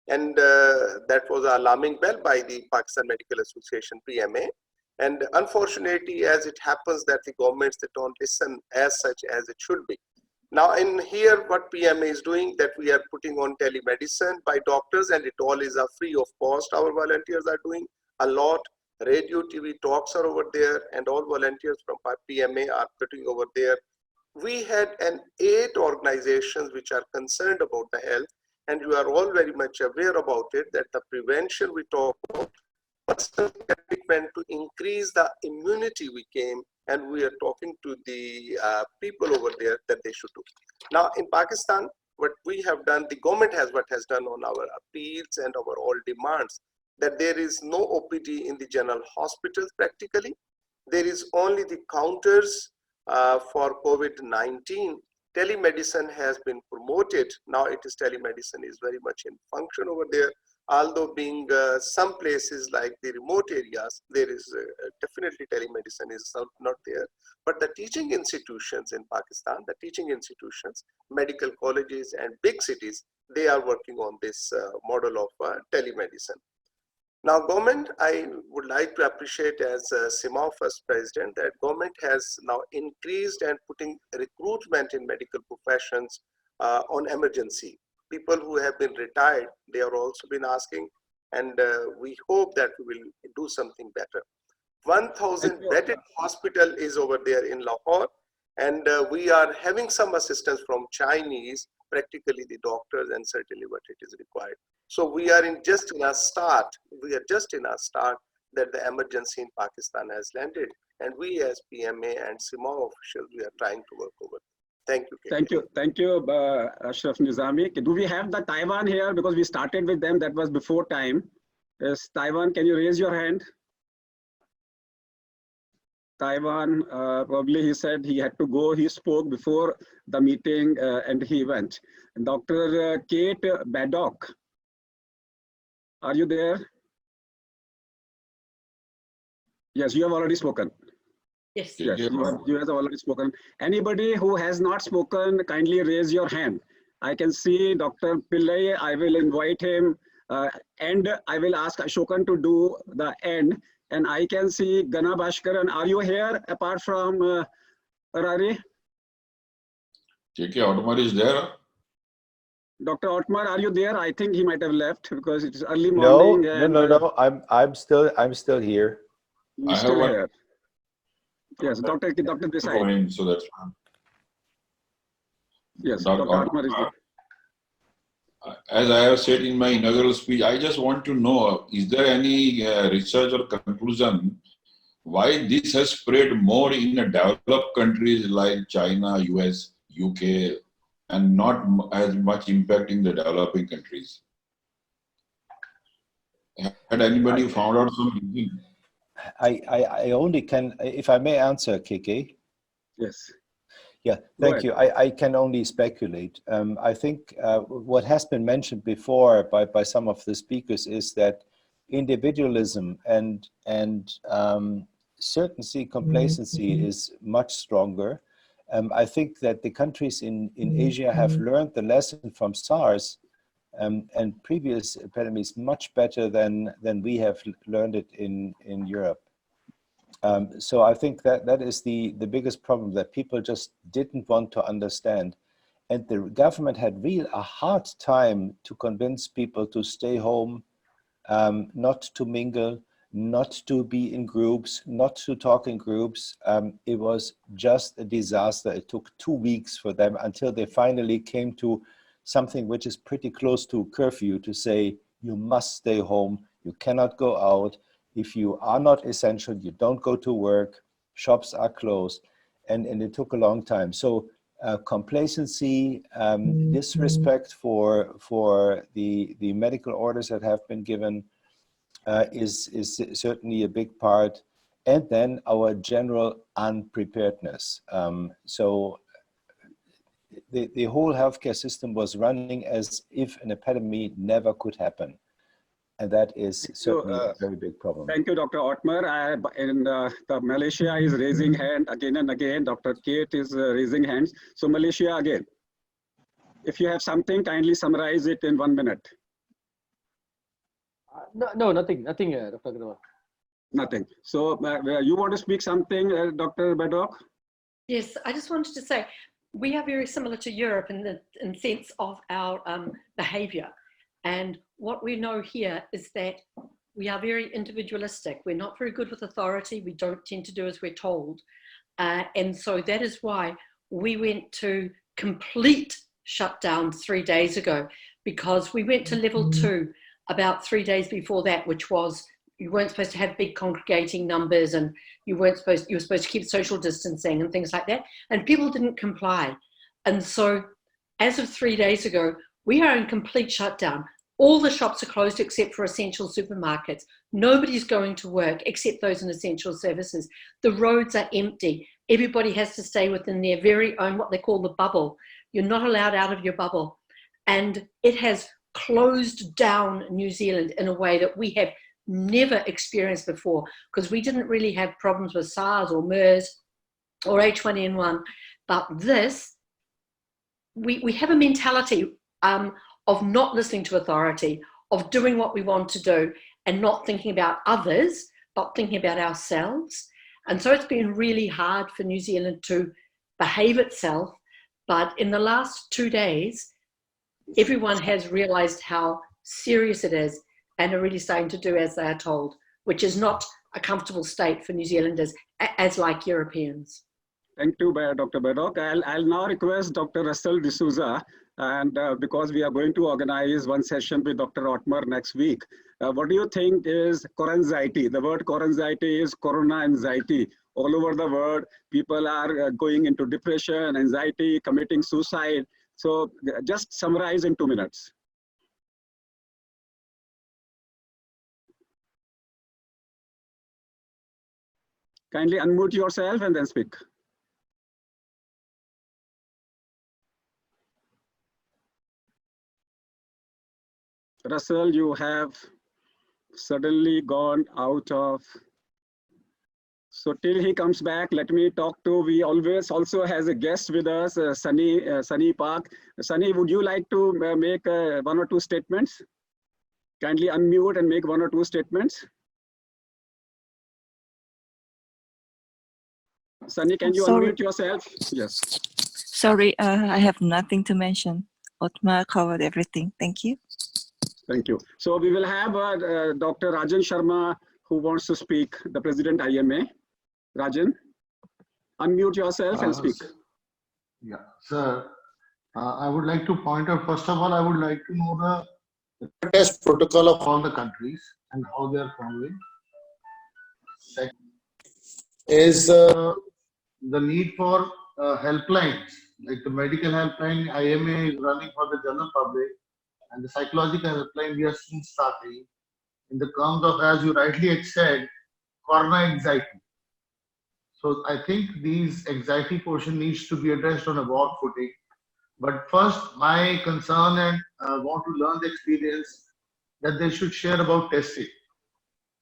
and that was an alarming bell by the Pakistan Medical Association, PMA. And unfortunately, as it happens that the governments, they don't listen as such as it should be. Now in here, what PMA is doing, that we are putting on telemedicine by doctors, and it all is free of cost. Our volunteers are doing a lot. Radio, TV talks are over there, and all volunteers from PMA are putting over there. We had 8 organizations which are concerned about the health, and you are all very much aware about it, that the prevention we talk about, personal treatment to increase the immunity we came, and we are talking to the people over there that they should do. Now in Pakistan, what we have done, the government has what has done on our appeals and our all demands, that there is no OPD in the general hospitals practically, There is only the counters for COVID-19. Telemedicine has been promoted. Now it is telemedicine is very much in function over there. Although being some places like the remote areas, there is definitely telemedicine is not there. But the teaching institutions in Pakistan, the teaching institutions, medical colleges and big cities, they are working on this model of telemedicine. Now, government, I would like to appreciate as CMAAO First President that government has now increased and putting recruitment in medical professions on emergency. People who have been retired, they are also been asking, and we hope that we will do something better. 1,000 bedded hospital is over there in Lahore, and we are having some assistance from Chinese, practically the doctors and certainly what it is required. So we are just in a start. We are just in a start that the emergency in Pakistan has landed, and we as PMA and CMAAO officials, we are trying to work over. Thank you. KK. Thank you, Ashraf Nizami. Do we have the Taiwan here? Because we started with them, that was before time. Yes, Taiwan, can you raise your hand? Taiwan, probably he said he had to go. He spoke before the meeting and he went. Dr. Kate Baddock, are you there? Yes, you have already spoken. Yes, yes, you have already spoken. Anybody who has not spoken, kindly raise your hand. I can see Dr. Pillai. I will invite him and I will ask Ashokan to do the end. And I can see Gana Bhaskaran. Are you here apart from Rari? KK Aggarwal is there. Dr. Otmar, are you there? I think he might have left because it is early morning. No. I'm still here. He's still here. Yes, Dr. Desai. So that's fine. Yes, Dr. Otmar is there. As I have said in my inaugural speech, I just want to know, is there any research or conclusion why this has spread more in developed countries like China, US, UK, and not as much impact in the developing countries? Had anybody found out some reason? I only can, if I may answer, KK. Yes. Yeah, thank you. I can only speculate. I think what has been mentioned before by some of the speakers is that individualism and certainty, complacency is much stronger. I think that the countries in Asia have learned the lesson from SARS and previous epidemics much better than we have learned it in Europe. So I think that is the biggest problem, that people just didn't want to understand. And the government had a hard time to convince people to stay home, not to mingle, not to be in groups, not to talk in groups. It was just a disaster. It took 2 weeks for them until they finally came to something which is pretty close to curfew, to say, you must stay home, you cannot go out. If you are not essential, you don't go to work, shops are closed, and it took a long time. So complacency, disrespect for the medical orders that have been given is certainly a big part. And then our general unpreparedness. So the whole healthcare system was running as if an epidemic never could happen. And that is certainly a very big problem. Thank you, Dr. Otmar. The Malaysia is raising hand again and again. Dr. Kate is raising hands. So Malaysia again. If you have something, kindly summarize it in 1 minute. No, nothing, Dr. Aggarwal. Nothing. So you want to speak something, Dr. Baddock? Yes, I just wanted to say, we are very similar to Europe in the sense of our behavior. And what we know here is that we are very individualistic. We're not very good with authority. We don't tend to do as we're told. And so that is why we went to complete shutdown 3 days ago, because we went to level 2 about 3 days before that, which was you weren't supposed to have big congregating numbers, and you were supposed to keep social distancing and things like that. And people didn't comply. And so as of 3 days ago, we are in complete shutdown. All the shops are closed except for essential supermarkets. Nobody's going to work except those in essential services. The roads are empty. Everybody has to stay within their very own, what they call the bubble. You're not allowed out of your bubble. And it has closed down New Zealand in a way that we have never experienced before, because we didn't really have problems with SARS or MERS or H1N1. But this, we have a mentality of not listening to authority, of doing what we want to do and not thinking about others, but thinking about ourselves. And so it's been really hard for New Zealand to behave itself. But in the last 2 days, everyone has realized how serious it is and are really starting to do as they are told, which is not a comfortable state for New Zealanders, as like Europeans. Thank you, Dr. Badok. I'll now request Dr. Russell D'Souza, and because we are going to organize one session with Dr. Otmar next week. What do you think is coranxiety? The word coranxiety is corona anxiety. All over the world, people are going into depression, anxiety, committing suicide. So just summarize in 2 minutes. Kindly unmute yourself and then speak. Russell, you have suddenly gone out of. So till he comes back, let me talk to, we always also has a guest with us, Sunny Park. Sunny, would you like to make 1 or 2 statements? Kindly unmute and make 1 or 2 statements. Sunny, can you unmute yourself? Yes. Sorry, I have nothing to mention. Otmar covered everything. Thank you. Thank you. So we will have Dr. Rajan Sharma, who wants to speak, the President IMA. Rajan, unmute yourself and speak. Yeah, sir. I would like to point out, first of all, I would like to know the test protocol of all the countries and how they are following. Second is the need for helplines, like the medical helpline IMA is running for the general public, and the psychological helpline we are soon starting in the terms of, as you rightly said, corona anxiety. So I think these anxiety portion needs to be addressed on a broad footing. But first, my concern and want to learn the experience that they should share about testing,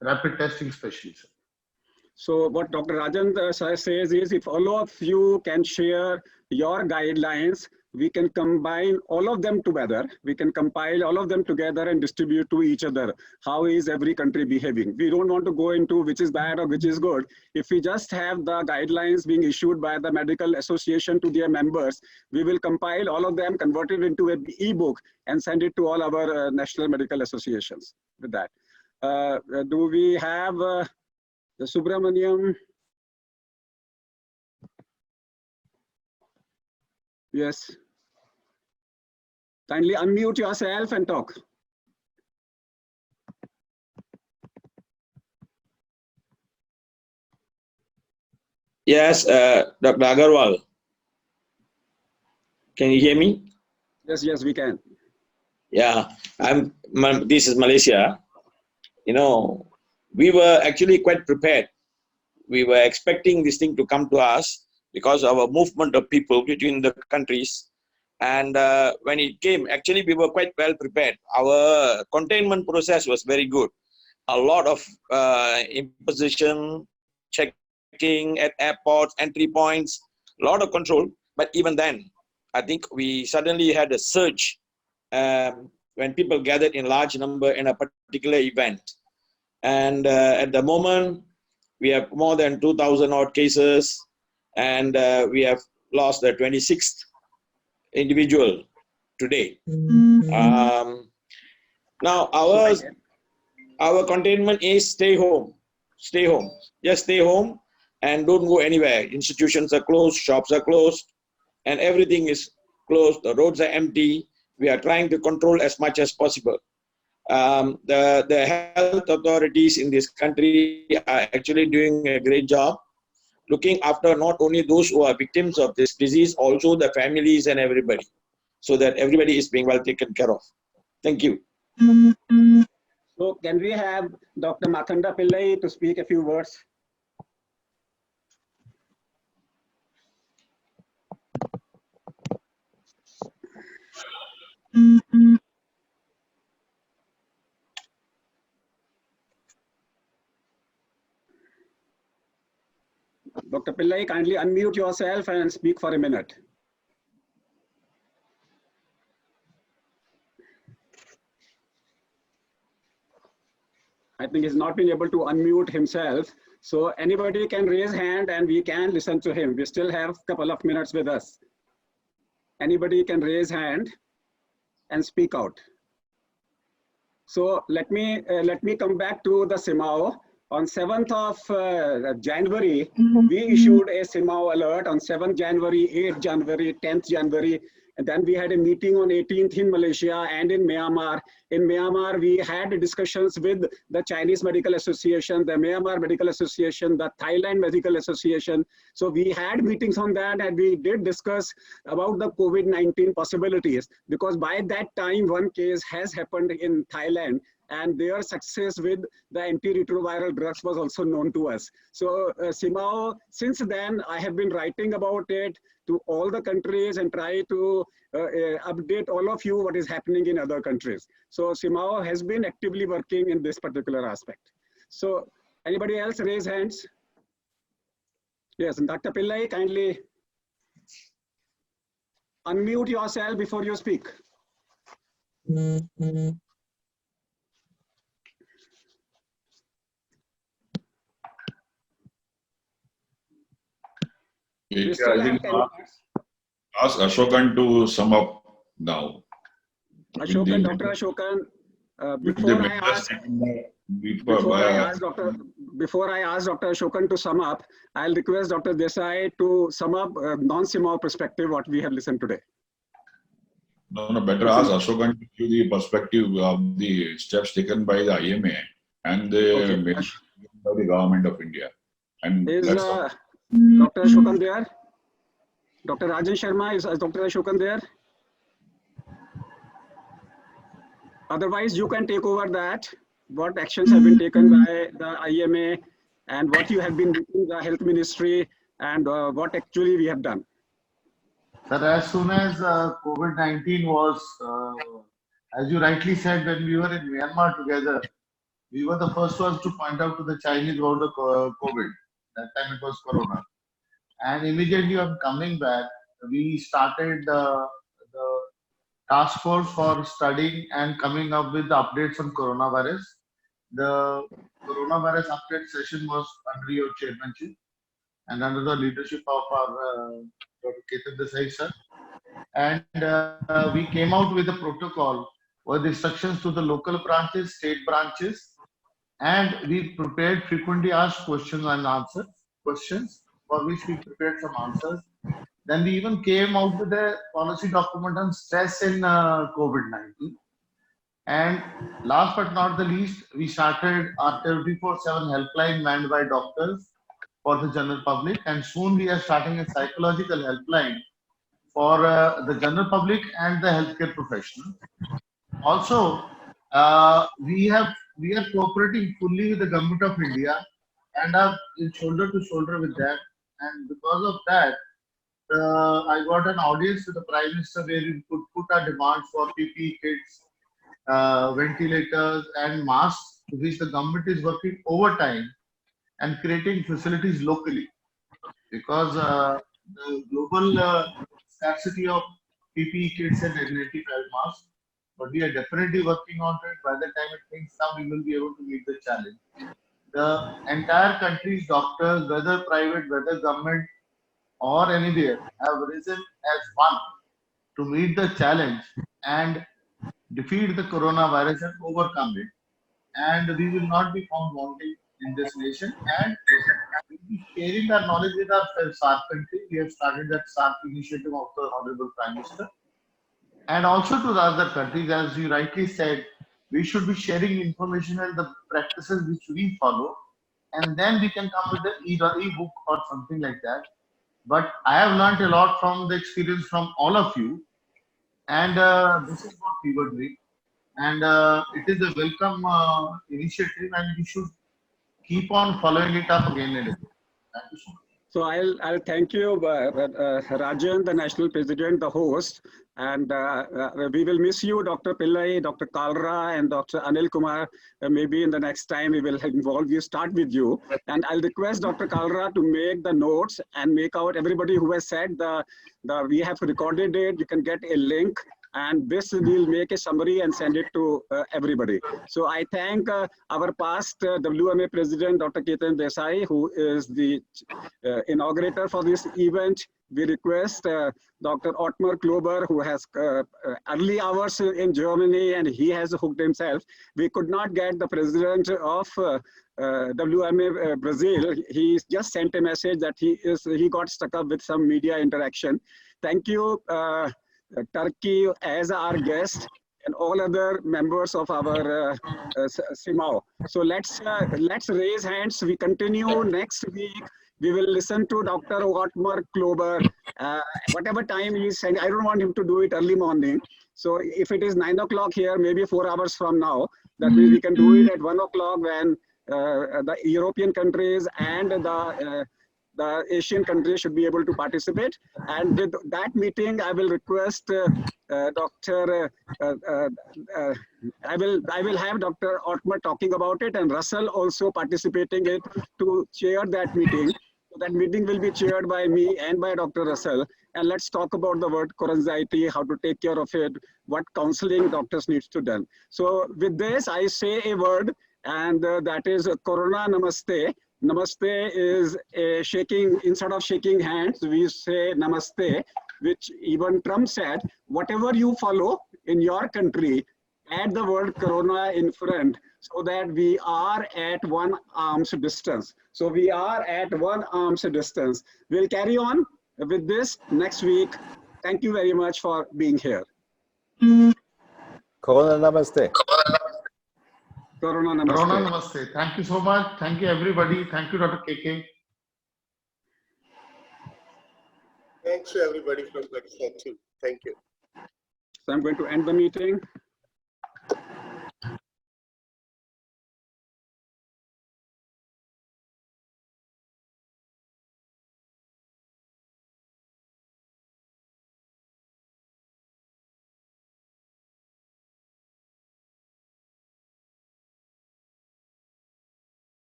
rapid testing especially. So what Dr. Rajan says is, if all of you can share your guidelines, we can combine all of them together. We can compile all of them together and distribute to each other. How is every country behaving? We don't want to go into which is bad or which is good. If we just have the guidelines being issued by the medical association to their members, we will compile all of them, convert it into an e-book and send it to all our national medical associations with that. Do we have the Subramaniam? Yes. Kindly unmute yourself and talk. Yes, Dr. Aggarwal. Can you hear me? Yes, we can. Yeah, this is Malaysia. You know, we were actually quite prepared. We were expecting this thing to come to us because of our movement of people between the countries. And when it came, actually, we were quite well prepared. Our containment process was very good. A lot of imposition, checking at airports, entry points, a lot of control. But even then, I think we suddenly had a surge when people gathered in large number in a particular event. And at the moment, we have more than 2,000 odd cases, and we have lost the 26th individual today. Now our containment is stay home, just stay home and don't go anywhere. Institutions are closed, shops are closed, and everything is closed. The roads are empty. We are trying to control as much as possible. The health authorities in this country are actually doing a great job looking after not only those who are victims of this disease, also the families and everybody, so that everybody is being well taken care of. Thank you. So can we have Dr. Mathanda Pillai to speak a few words? Dr. Pillai, kindly unmute yourself and speak for a minute. I think he's not been able to unmute himself. So anybody can raise hand and we can listen to him. We still have a couple of minutes with us. Anybody can raise hand and speak out. So let me come back to the CMAAO. On 7th of January, we issued a CMAAO alert on 7th January, 8th January, 10th January. And then we had a meeting on 18th in Malaysia and in Myanmar. In Myanmar, we had discussions with the Chinese Medical Association, the Myanmar Medical Association, the Thailand Medical Association. So we had meetings on that and we did discuss about the COVID-19 possibilities, because by that time, one case has happened in Thailand and their success with the antiretroviral drugs was also known to us. So CMAAO, since then, I have been writing about it to all the countries and try to update all of you what is happening in other countries. So CMAAO has been actively working in this particular aspect. So anybody else raise hands? Yes, Dr. Pillai, kindly unmute yourself before you speak. Okay, I think ask Ashokan to sum up now. Ashokan, Dr. Ashokan, before I ask Dr. Ashokan to sum up, I'll request Dr. Desai to sum up non-CMAAO perspective what we have listened today. No, better ask Ashokan to give the perspective of the steps taken by the IMA and the by the government of India. And is Dr. Ashokan there? Dr. Rajan Sharma, is Dr. Ashokan there? Otherwise, you can take over that. What actions have been taken by the IMA and what you have been doing the health ministry and what actually we have done. Sir, as soon as COVID-19 was, as you rightly said, when we were in Myanmar together, we were the first ones to point out to the Chinese about the COVID. That time it was Corona. And immediately on coming back, we started the task force for studying and coming up with the updates on coronavirus. The coronavirus update session was under your chairmanship and under the leadership of our Dr. KK Aggarwal sir. And we came out with a protocol with instructions to the local branches, state branches, and we prepared frequently asked questions and answers, questions for which we prepared some answers. Then we even came out with a policy document on stress in COVID-19. And last but not the least, we started our 24/7 helpline manned by doctors for the general public. And soon we are starting a psychological helpline for the general public and the healthcare professionals. Also, we are cooperating fully with the government of India and are in shoulder to shoulder with them. And because of that, I got an audience with the Prime Minister where we could put our demands for PPE kits, ventilators and masks, which the government is working overtime and creating facilities locally. Because the global scarcity of PPE kits and N95 masks, but we are definitely working on it. By the time things come, we will be able to meet the challenge. The entire country's doctors, whether private, whether government, or anywhere, have risen as one to meet the challenge and defeat the coronavirus and overcome it. And we will not be found wanting in this nation. And we will be sharing our knowledge with our SARC country. We have started that SARC initiative of the Honorable Prime Minister. And also to the other countries, as you rightly said, we should be sharing information and the practices which we follow. And then we can come with the e-book or something like that. But I have learned a lot from the experience from all of you. And this is what we were doing. and it is a welcome initiative, and we should keep on following it up again and again. Thank you so much. So I'll thank you, Rajan, the national president, the host, and we will miss you, Dr. Pillai, Dr. Kalra, and Dr. Anil Kumar. Maybe in the next time we will involve you, start with you. And I'll request Dr. Kalra to make the notes and make out everybody who has said we have recorded it. You can get a link. And this will make a summary and send it to everybody. So I thank our past WMA president, Dr. Ketan Desai, who is the inaugurator for this event. We request Dr. Ottmar Klober, who has early hours in Germany, and he has hooked himself. We could not get the president of WMA Brazil. He just sent a message that he got stuck up with some media interaction. Thank you, Turkey, as our guest, and all other members of our CMAAO. So let's raise hands. We continue next week. We will listen to Dr. Ottmar Klober, whatever time he send. I don't want him to do it early morning. So if it is 9 o'clock here, maybe 4 hours from now, that means we can do it at 1 o'clock when the European countries and the Asian countries should be able to participate. And with that meeting, I will request I will have Dr. Ottmar talking about it, and Russell also participating it to chair that meeting. So that meeting will be chaired by me and by Dr. Russell. And let's talk about the word anxiety, how to take care of it, what counseling doctors needs to do. So with this, I say a word, and that is Corona Namaste. Namaste is a shaking, instead of shaking hands, we say Namaste, which even Trump said, whatever you follow in your country, add the word Corona in front so that we are at 1 arm's distance. So we are at 1 arm's distance. We'll carry on with this next week. Thank you very much for being here. Corona Namaste. Corona Namaste. Corona Namaste. Thank you so much. Thank you, everybody. Thank you, Dr. KK. Thanks to everybody from Pakistan too. Thank you. So I'm going to end the meeting.